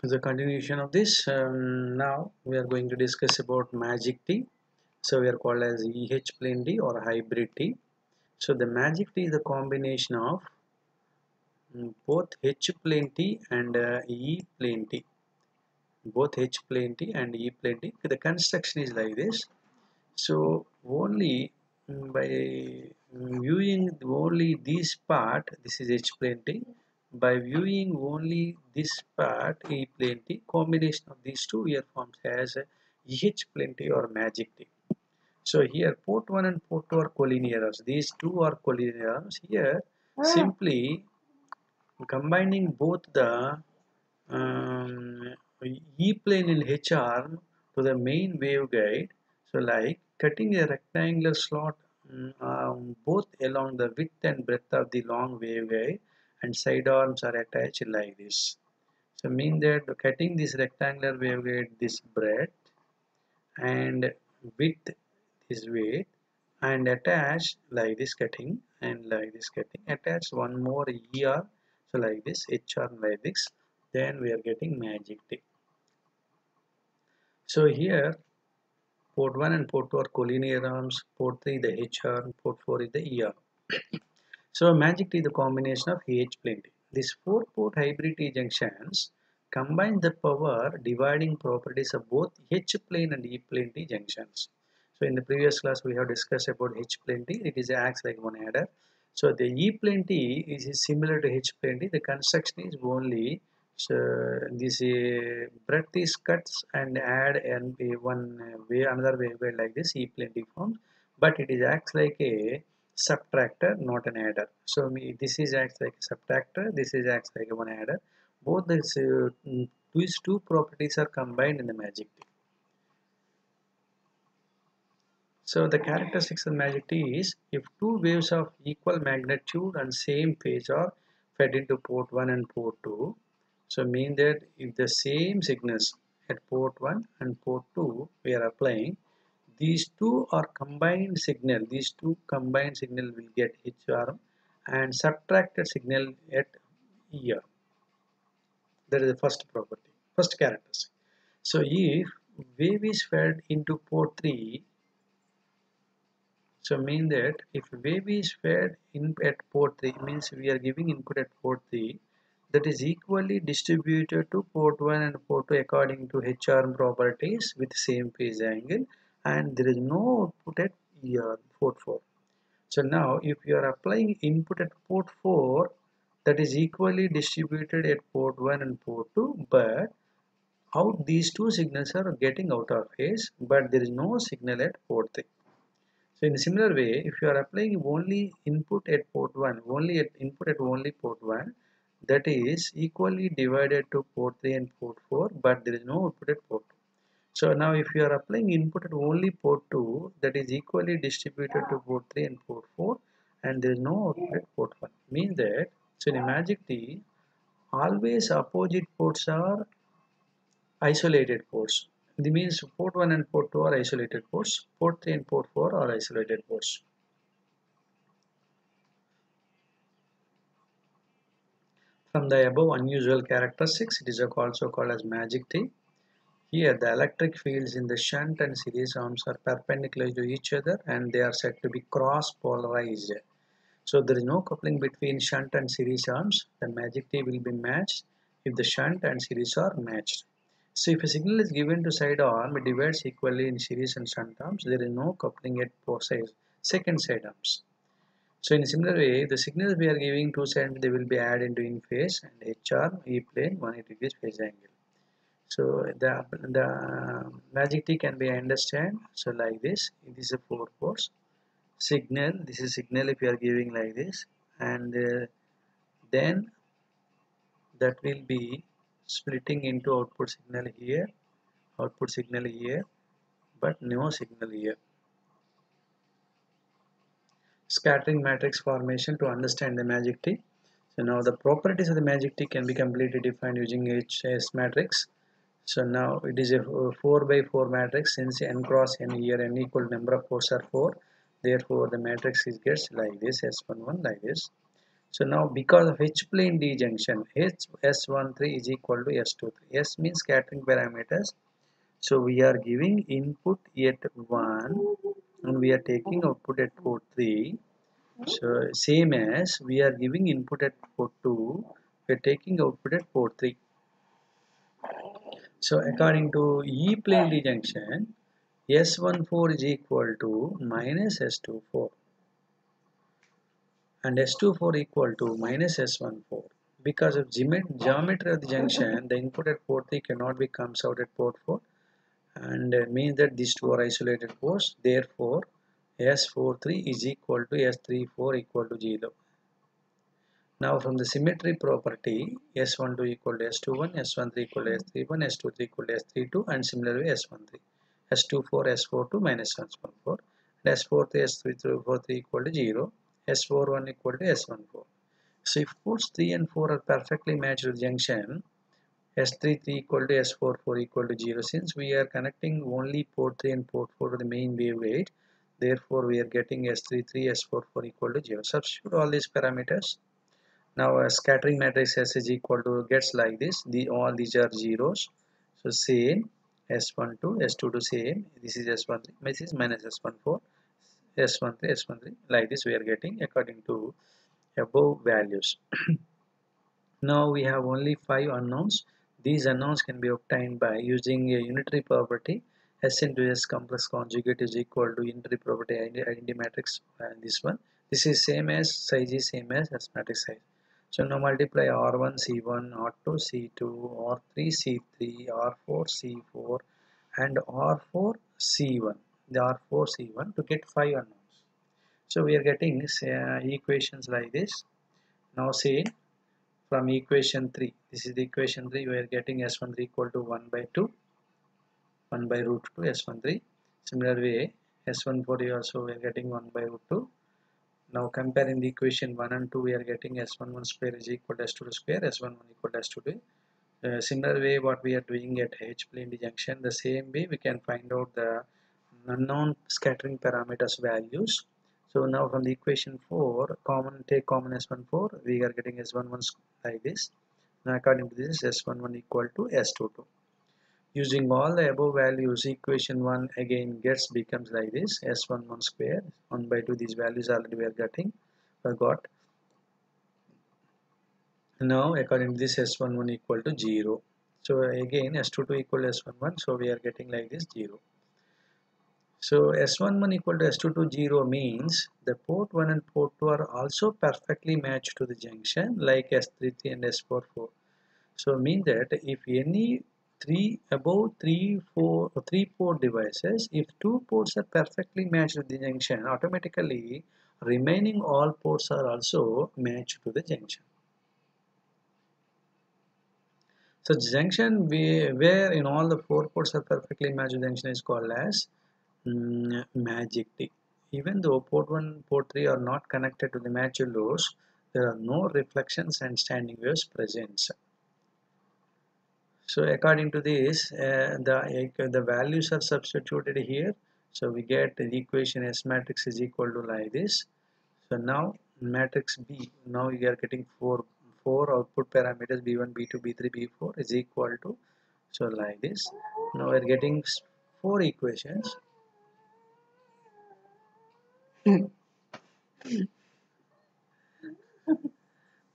The continuation of this, now we are going to discuss about magic T. So we are called as EH plane T or hybrid T. So the magic T is the combination of both H plane T and E plane T. Both H plane T and E plane T. The construction is like this. So only by viewing only this part, this is H plane T. By viewing only this part, E plane T, combination of these two here forms as EH plane T or magic T. So here port 1 and port 2 are collinear arms. These two are collinear arms. Here simply combining both the um, E plane and H arm to the main waveguide. So like cutting a rectangular slot both along the width and breadth of the long waveguide and side arms are attached like this. So mean that cutting this rectangular waveguide this breadth and width this width and attach like this cutting and like this cutting attach one more ER, so like this HR like this, then we are getting magic T. So here port 1 and port 2 are collinear arms, port 3 the HR, port 4 is the ER. So magic T is the combination of EH plane T. These 4-port hybrid T junctions combine the power dividing properties of both H plane and E plane T junctions. So in the previous class we have discussed about H plane T. It is acts like one adder. So the E plane T is similar to H plane T. The construction is only so this breadth is cuts and add and one way another way like this E plane T forms, but it is acts like a subtractor, not an adder. So this is acts like a subtractor, this is acts like a one adder. Both these two properties are combined in the magic T. So the characteristics of magic T is if two waves of equal magnitude and same phase are fed into port 1 and port 2, so mean that if the same signals at port 1 and port 2 we are applying, these two combined signal will get HR and subtracted signal at ER. That is the first property, first characteristic. So if wave is fed into port 3, so mean that if wave is fed in at port 3 means we are giving input at port 3 that is equally distributed to port 1 and port 2 according to HR properties with same phase angle, and there is no output at port 4. So now if you are applying input at port 4 that is equally distributed at port 1 and port 2, but out these two signals are getting out of phase, but there is no signal at port 3. So in a similar way, if you are applying only input at port 1, only at input at only port 1, that is equally divided to port 3 and port 4, but there is no output at port 2. So now if you are applying input at only port 2, that is equally distributed to port 3 and port 4, and there is no output at port 1. Means that, so in a magic T, always opposite ports are isolated ports. This means port 1 and port 2 are isolated ports, port 3 and port 4 are isolated ports. From the above unusual characteristics, it is also called as magic T. Here, the electric fields in the shunt and series arms are perpendicular to each other and they are said to be cross-polarized. So there is no coupling between shunt and series arms. The magic T will be matched if the shunt and series are matched. So if a signal is given to side arm, it divides equally in series and shunt arms. There is no coupling at both sides, second side arms. So in a similar way, the signals we are giving two sides, they will be added into in phase and HR, E plane, 180 degrees phase angle. So the magic T can be understand. So like this, it is a 4 ports signal. This is signal if you are giving like this, and then that will be splitting into output signal here, but no signal here. Scattering matrix formation to understand the magic T. So now the properties of the magic T can be completely defined using HS matrix. So now it is a 4 by 4 matrix since n cross n here n equal number of ports are 4. Therefore the matrix is gets like this S11 like this. So now because of H plane D junction, S13 is equal to S23. S means scattering parameters. So we are giving input at 1 and we are taking output at port 3. So same as we are giving input at port 2, we are taking output at port 3. So according to E plane D junction, S14 is equal to minus S24 and S24 equal to minus S14. Because of geometry of the junction, the input at port 3 cannot be comes out at port 4 and means that these two are isolated ports. Therefore, S43 is equal to S34 equal to 0. Now from the symmetry property, S12 equal to S21, S13 equal to S31, S23 equal to S32 and similarly S13. S24, S42 minus S14 and S43, S33 equal to 0, S41 equal to S14. So if ports 3 and 4 are perfectly matched with junction, S33 equal to S44 equal to 0, since we are connecting only port 3 and port 4 to the main waveguide, therefore we are getting S33, S44 equal to 0. Substitute all these parameters. Now a scattering matrix S is equal to gets like this. All these are zeros. So same S12, S22 same. This is S13. This is minus S14, S13, S13. Like this we are getting according to above values. Now we have only 5 unknowns. These unknowns can be obtained by using a unitary property. S into S complex conjugate is equal to unitary property identity matrix. This one. This is same as size is same as S matrix size. So now multiply R1 C1, R2 C2, R3 C3, R4 C4 and R4 C1. The R4 C1 to get 5 unknowns. So we are getting equations like this. Now say from equation 3, this is the equation 3, we are getting S13 equal to 1 by 2, 1 by root 2 S13. Similar way S14 also we are getting 1 by root 2. Now comparing the equation 1 and 2, we are getting S11 square is equal to S22 square, S11 equal to S22. Similar way what we are doing at H plane junction, the same way we can find out the unknown scattering parameters values. So now from the equation 4, take common S14, we are getting S11 like this. Now according to this, S11 equal to S22. Using all the above values, equation 1 again becomes like this, S11 square, 1 by 2, these values already we are getting, got. Now according to this, S11 equal to 0. So again S22 equal to S11, so we are getting like this 0. So S11 equal to S22 0 means the port 1 and port 2 are also perfectly matched to the junction like S33 and S44. So mean that if any three port devices, if two ports are perfectly matched to the junction, automatically remaining all ports are also matched to the junction. So junction where in all the 4 ports are perfectly matched junction is called as magic T. Even though port 1, port 3 are not connected to the matched loads, there are no reflections and standing waves present. So according to this, the values are substituted here. So we get the equation S matrix is equal to like this. So now matrix B, now we are getting four output parameters B1, B2, B3, B4 is equal to, so like this. Now we are getting 4 equations.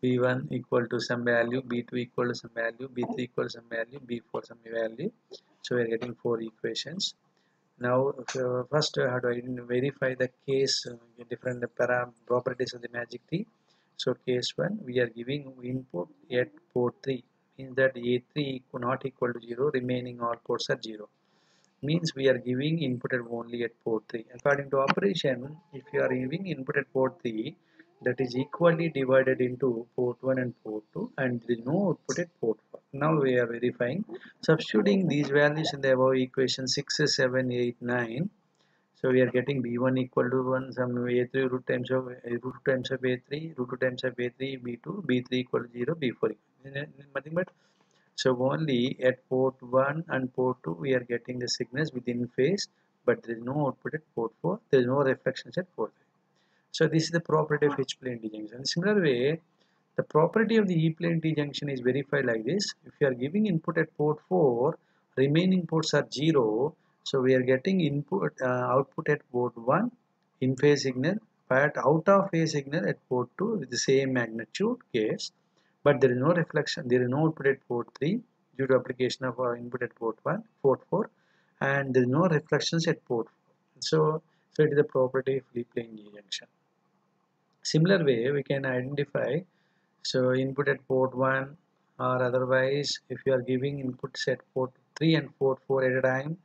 B1 equal to some value, B2 equal to some value, B3 equal to some value, B4 some value. So we are getting 4 equations. Now first how do I verify the case different properties of the magic T. So case 1, we are giving input at port 3, means that A3 not equal to 0, remaining all ports are 0. Means we are giving input at only at port 3. According to operation, if you are giving input at port 3, that is equally divided into port 1 and port 2 and there is no output at port 4. Now we are verifying, substituting these values in the above equation 6, 7, 8, 9. So we are getting B1 equal to 1, some A3 root times of A3, root 2 times of A3, B2, B3 equal to 0, B4 nothing but. So only at port 1 and port 2 we are getting the signals within phase, but there is no output at port 4, there is no reflections at port 3. So this is the property of H-plane T junction. Similar way, the property of the E-plane T junction is verified like this. If you are giving input at port 4, remaining ports are 0. So we are getting output at port 1 in phase signal, but out of phase signal at port 2 with the same magnitude case. But there is no reflection, there is no output at port 3 due to application of input at port 1, port 4, and there is no reflections at port 4. So it is the property of E-plane T junction. Similar way, we can identify input at port 1, or otherwise if you are giving inputs at port 3 and port 4 at a time,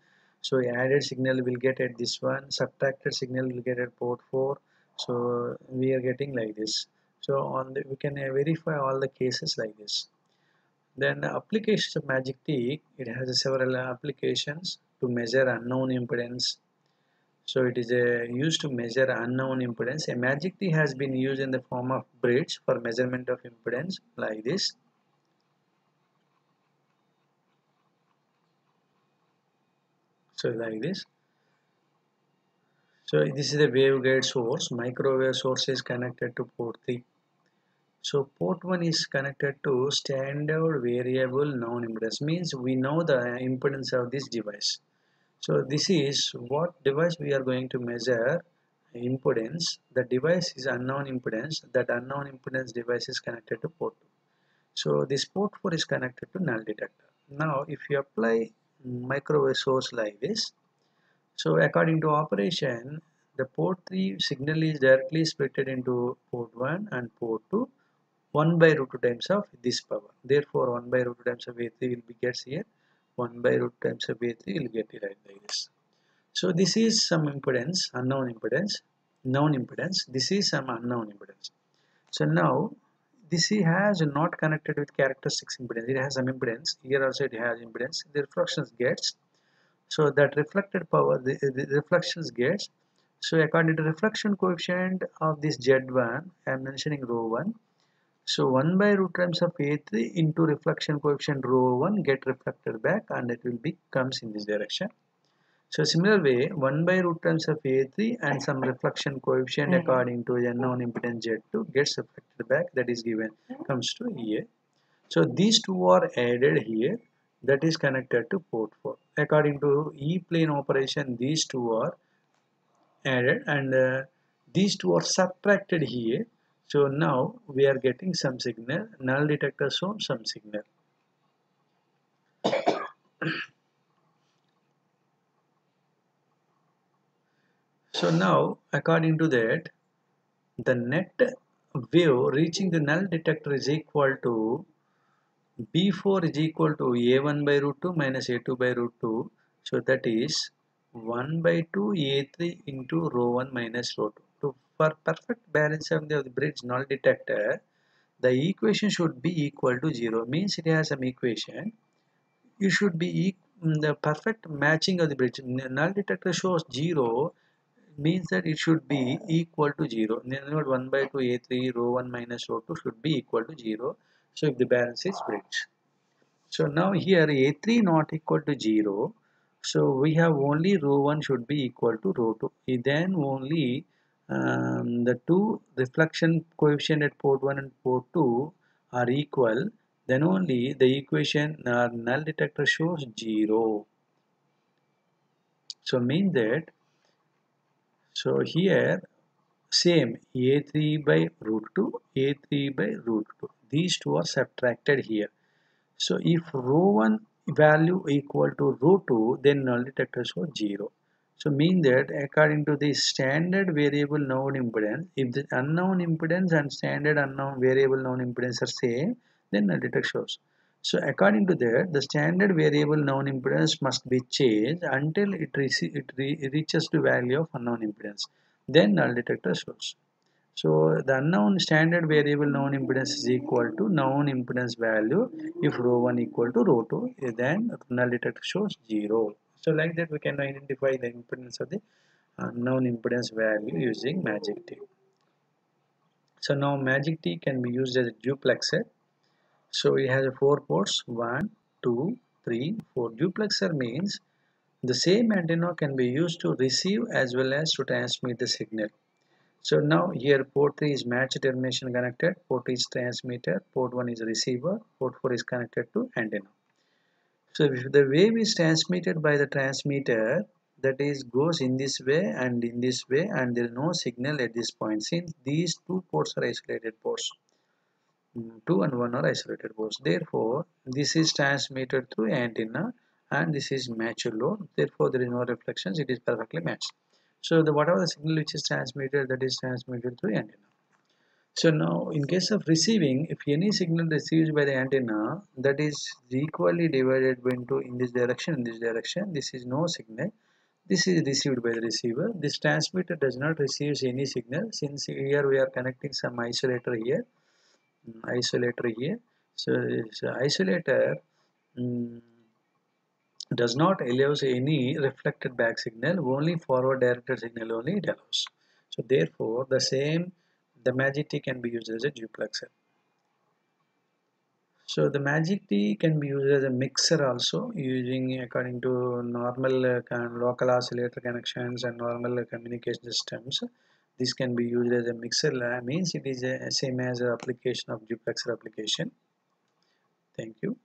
so added signal will get at this one, subtracted signal will get at port 4. So we are getting like this. So we can verify all the cases like this. Then the applications of Magic T, it has several applications to measure unknown impedance. So it is used to measure unknown impedance. A Magic T has been used in the form of bridge for measurement of impedance like this. So like this. So this is a waveguide source. Microwave source is connected to port 3. So port 1 is connected to standard variable known impedance. Means we know the impedance of this device. So this is what device we are going to measure impedance. The device is unknown impedance. That unknown impedance device is connected to port 2. So this port 4 is connected to null detector. Now if you apply microwave source like this, so according to operation, the port 3 signal is directly split into port 1 and port 2, 1 by root 2 times of this power. Therefore 1 by root 2 times of A3 will be gets here, 1 by root 2 times of A3 will get it right like this. So this is some impedance, unknown impedance, known impedance. This is some unknown impedance. So now this has not connected with characteristics impedance. It has some impedance. Here also it has impedance. The reflections gets. So that reflected power, the reflections gets. So according to reflection coefficient of this Z1, I am mentioning rho 1. So 1 by root times of A3 into reflection coefficient rho 1 get reflected back, and it will be comes in this direction. So similar way, 1 by root times of A3 and some reflection coefficient according to the unknown impedance Z2 gets reflected back, that is given, comes to EA. So these two are added here, that is connected to port 4. According to E-plane operation, these two are added, and these two are subtracted here. So now we are getting some signal, null detector shows some signal. So now according to that, the net wave reaching the null detector is equal to B4 is equal to A1 by root 2 minus A2 by root 2. So that is 1 by 2 A3 into rho 1 minus rho 2. So for perfect balance of the bridge null detector, the equation should be equal to 0. Means it has some equation. You should be the perfect matching of the bridge. Null detector shows 0, means that it should be equal to 0. 1 by 2 A3 rho 1 minus rho 2 should be equal to 0. So if the balance is bridge. So now here A3 not equal to 0. So we have only rho 1 should be equal to rho 2. Then only the two reflection coefficient at port 1 and port 2 are equal. Then only the equation null detector shows 0. So mean that, so here same A3 by root 2, A3 by root 2. These two are subtracted here. So if rho 1 value equal to rho 2, then null detector shows 0. So mean that according to the standard variable known impedance, if the unknown impedance and standard unknown variable known impedance are same, then null detector shows. So according to that, the standard variable known impedance must be changed until it reaches the value of unknown impedance. Then null detector shows. So the unknown standard variable known impedance is equal to known impedance value. If rho 1 equal to rho 2, then null detector shows 0. So like that we can identify the impedance of the known impedance value using Magic T. So now Magic T can be used as a duplexer. So it has 4 ports, 1, 2, 3, 4. Duplexer means the same antenna can be used to receive as well as to transmit the signal. So now here port 3 is match termination connected, port is transmitter, port 1 is receiver, port 4 is connected to antenna. So if the wave is transmitted by the transmitter, that is goes in this way and in this way, and there is no signal at this point. Since these two ports are isolated ports, 2 and 1 are isolated ports. Therefore, this is transmitted through antenna and this is matched load. Therefore, there is no reflections. It is perfectly matched. So the whatever the signal which is transmitted, that is transmitted through antenna. So now in case of receiving, if any signal received by the antenna, that is equally divided into in this direction, this is no signal. This is received by the receiver. This transmitter does not receive any signal, since here we are connecting some isolator here. So this isolator mm, does not allows any reflected back signal, only forward directed signal only it allows. So therefore the magic tee can be used as a duplexer. So the magic tee can be used as a mixer also, using according to normal local oscillator connections and normal communication systems. This can be used as a mixer. Means it is a same as a application of duplexer application. Thank you.